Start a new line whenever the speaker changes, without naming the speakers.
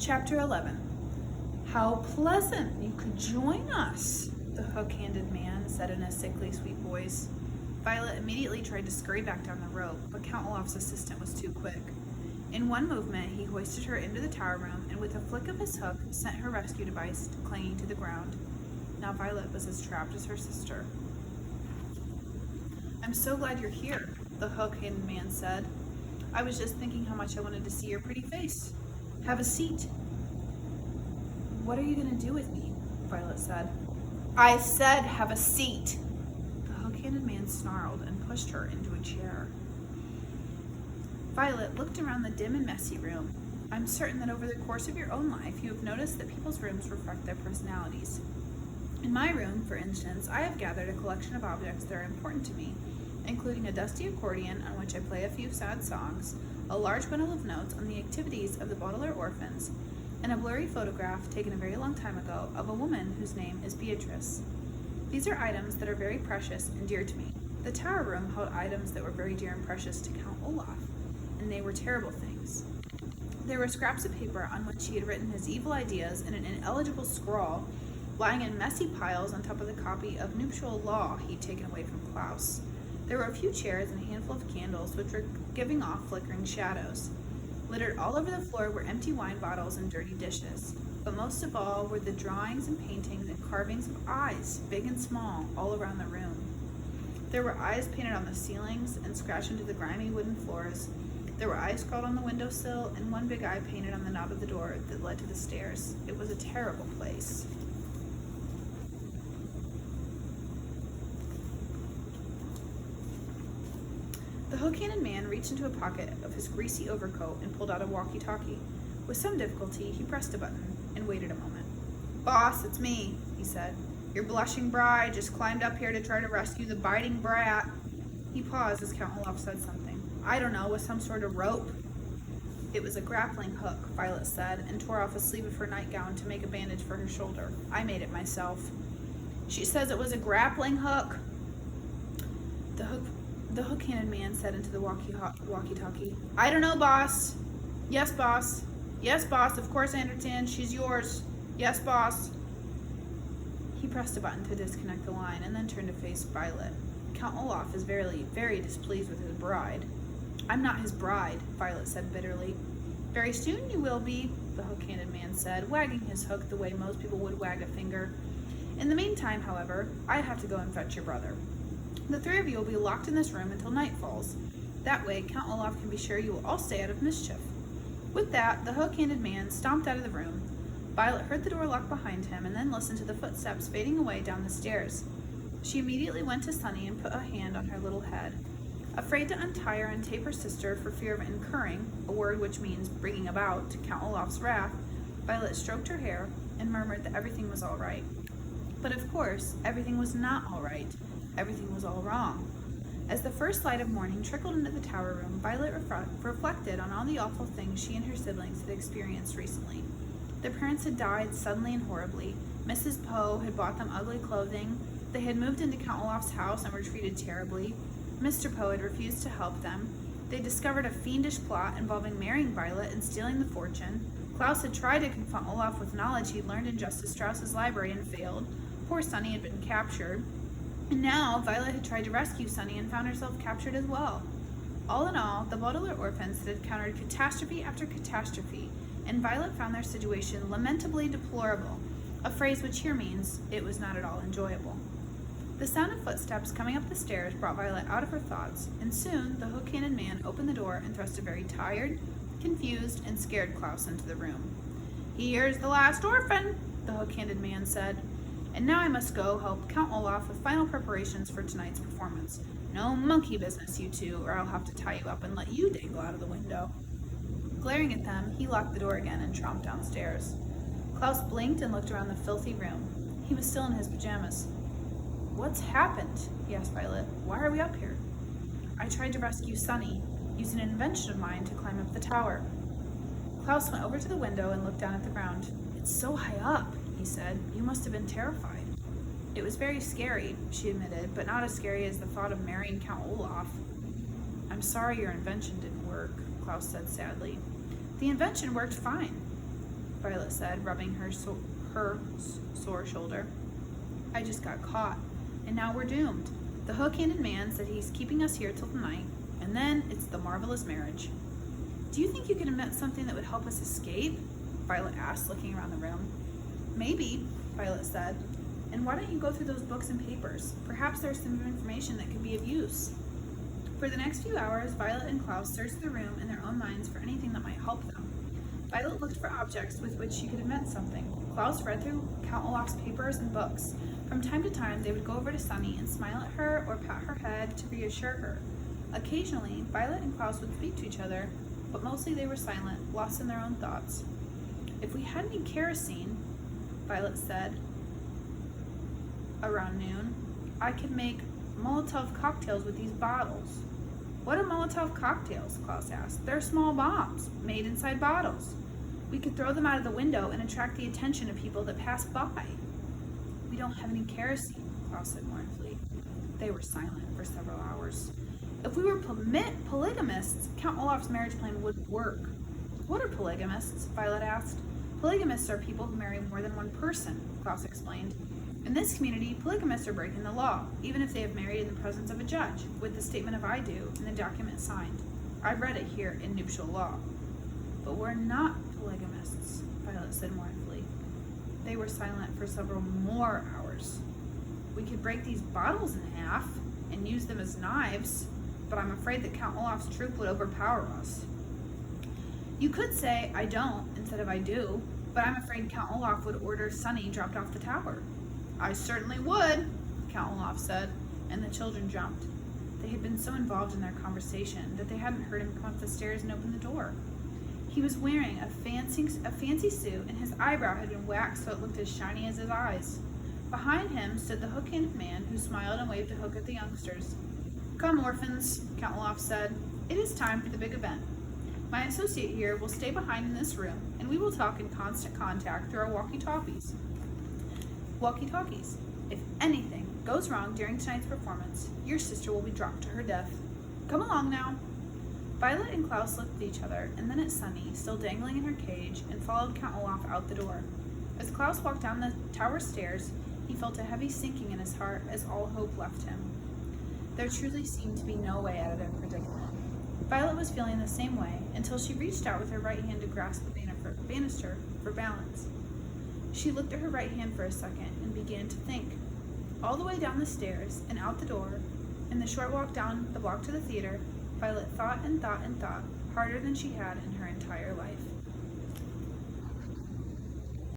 Chapter 11. How pleasant you could join us, the hook-handed man said in a sickly, sweet voice. Violet immediately tried to scurry back down the rope, but Count Olaf's assistant was too quick. In one movement, he hoisted her into the tower room and with a flick of his hook, sent her rescue device clanging to the ground. Now Violet was as trapped as her sister. I'm so glad you're here, the hook-handed man said. I was just thinking how much I wanted to see your pretty face. Have a seat. What are you going to do with me? Violet said. I said have a seat. The hook-handed man snarled and pushed her into a chair. Violet looked around the dim and messy room. I'm certain that over the course of your own life, you have noticed that people's rooms reflect their personalities. In my room, for instance, I have gathered a collection of objects that are important to me, including a dusty accordion on which I play a few sad songs, a large bundle of notes on the activities of the Baudelaire orphans, and a blurry photograph taken a very long time ago of a woman whose name is Beatrice. These are items that are very precious and dear to me. The tower room held items that were very dear and precious to Count Olaf, and they were terrible things. There were scraps of paper on which he had written his evil ideas in an ineligible scrawl, lying in messy piles on top of the copy of Nuptial Law he'd taken away from Klaus. There were a few chairs and a handful of candles which were giving off flickering shadows. Littered all over the floor were empty wine bottles and dirty dishes. But most of all were the drawings and paintings and carvings of eyes, big and small, all around the room. There were eyes painted on the ceilings and scratched into the grimy wooden floors. There were eyes scrawled on the windowsill and one big eye painted on the knob of the door that led to the stairs. It was a terrible place. The hook-handed man reached into a pocket of his greasy overcoat and pulled out a walkie-talkie. With some difficulty, he pressed a button and waited a moment. Boss, it's me, he said. Your blushing bride just climbed up here to try to rescue the biting brat. He paused as Count Olaf said something. I don't know, with some sort of rope. It was a grappling hook, Violet said, and tore off a sleeve of her nightgown to make a bandage for her shoulder. I made it myself. She says it was a grappling hook. The hook-handed man said into the walkie-talkie. I don't know, boss. Yes, boss. Yes, boss. Of course I understand. She's yours. Yes, boss. He pressed a button to disconnect the line and then turned to face Violet. Count Olaf is very, very displeased with his bride. I'm not his bride, Violet said bitterly. Very soon you will be, the hook-handed man said, wagging his hook the way most people would wag a finger. In the meantime, however, I have to go and fetch your brother. The three of you will be locked in this room until night falls. That way, Count Olaf can be sure you will all stay out of mischief. With that, the hook-handed man stomped out of the room. Violet heard the door lock behind him and then listened to the footsteps fading away down the stairs. She immediately went to Sunny and put a hand on her little head. Afraid to untie her and tape her sister for fear of incurring, a word which means bringing about, Count Olaf's wrath, Violet stroked her hair and murmured that everything was all right. But of course, everything was not all right. Everything was all wrong. As the first light of morning trickled into the tower room, Violet reflected on all the awful things she and her siblings had experienced recently. Their parents had died suddenly and horribly. Mrs. Poe had bought them ugly clothing. They had moved into Count Olaf's house and were treated terribly. Mr. Poe had refused to help them. They discovered a fiendish plot involving marrying Violet and stealing the fortune. Klaus had tried to confront Olaf with knowledge he'd learned in Justice Strauss's library and failed. Poor Sunny had been captured. And now, Violet had tried to rescue Sunny and found herself captured as well. All in all, the Baudelaire orphans had encountered catastrophe after catastrophe, and Violet found their situation lamentably deplorable, a phrase which here means it was not at all enjoyable. The sound of footsteps coming up the stairs brought Violet out of her thoughts, and soon the hook-handed man opened the door and thrust a very tired, confused, and scared Klaus into the room. Here's the last orphan, the hook-handed man said. And now I must go help Count Olaf with final preparations for tonight's performance. No monkey business, you two, or I'll have to tie you up and let you dangle out of the window. Glaring at them, he locked the door again and tromped downstairs. Klaus blinked and looked around the filthy room. He was still in his pajamas. What's happened? He asked Violet. Why are we up here? I tried to rescue Sunny, using an invention of mine to climb up the tower. Klaus went over to the window and looked down at the ground. It's so high up, he said. You must have been terrified. It was very scary, she admitted, but not as scary as the thought of marrying Count Olaf. I'm sorry your invention didn't work, Klaus said sadly. The invention worked fine. Violet said, rubbing her sore shoulder. I just got caught, and now we're doomed. The hook-handed man said he's keeping us here till tonight, and then it's the marvelous marriage. Do you think you can invent something that would help us escape? Violet asked, looking around the room. Maybe, Violet said. And why don't you go through those books and papers? Perhaps there's some information that could be of use. For the next few hours, Violet and Klaus searched the room in their own minds for anything that might help them. Violet looked for objects with which she could invent something. Klaus read through Count Olaf's papers and books. From time to time, they would go over to Sunny and smile at her or pat her head to reassure her. Occasionally, Violet and Klaus would speak to each other, but mostly they were silent, lost in their own thoughts. If we had any kerosene, Violet said, around noon, I could make Molotov cocktails with these bottles. What are Molotov cocktails? Klaus asked. They're small bombs, made inside bottles. We could throw them out of the window and attract the attention of people that pass by. We don't have any kerosene, Klaus said mournfully. They were silent for several hours. If we were polygamists, Count Olaf's marriage plan would work. What are polygamists? Violet asked. Polygamists are people who marry more than one person, Klaus explained. In this community, polygamists are breaking the law, even if they have married in the presence of a judge, with the statement of I do and the document signed. I've read it here in nuptial law. But we're not polygamists, Violet said mournfully. They were silent for several more hours. We could break these bottles in half and use them as knives, but I'm afraid that Count Olaf's troop would overpower us. You could say I don't instead of I do, but I'm afraid Count Olaf would order Sunny dropped off the tower. I certainly would, Count Olaf said, and the children jumped. They had been so involved in their conversation that they hadn't heard him come up the stairs and open the door. He was wearing a fancy suit, and his eyebrow had been waxed so it looked as shiny as his eyes. Behind him stood the hook-handed man, who smiled and waved a hook at the youngsters. Come, orphans, Count Olaf said. It is time for the big event. My associate here will stay behind in this room, and we will talk in constant contact through our walkie-talkies. If anything goes wrong during tonight's performance, your sister will be dropped to her death. Come along now. Violet and Klaus looked at each other, and then at Sunny, still dangling in her cage, and followed Count Olaf out the door. As Klaus walked down the tower stairs, he felt a heavy sinking in his heart as all hope left him. There truly seemed to be no way out of their predicament. Violet was feeling the same way until she reached out with her right hand to grasp the banister for balance. She looked at her right hand for a second and began to think. All the way down the stairs and out the door, in the short walk down the block to the theater, Violet thought and thought and thought, harder than she had in her entire life.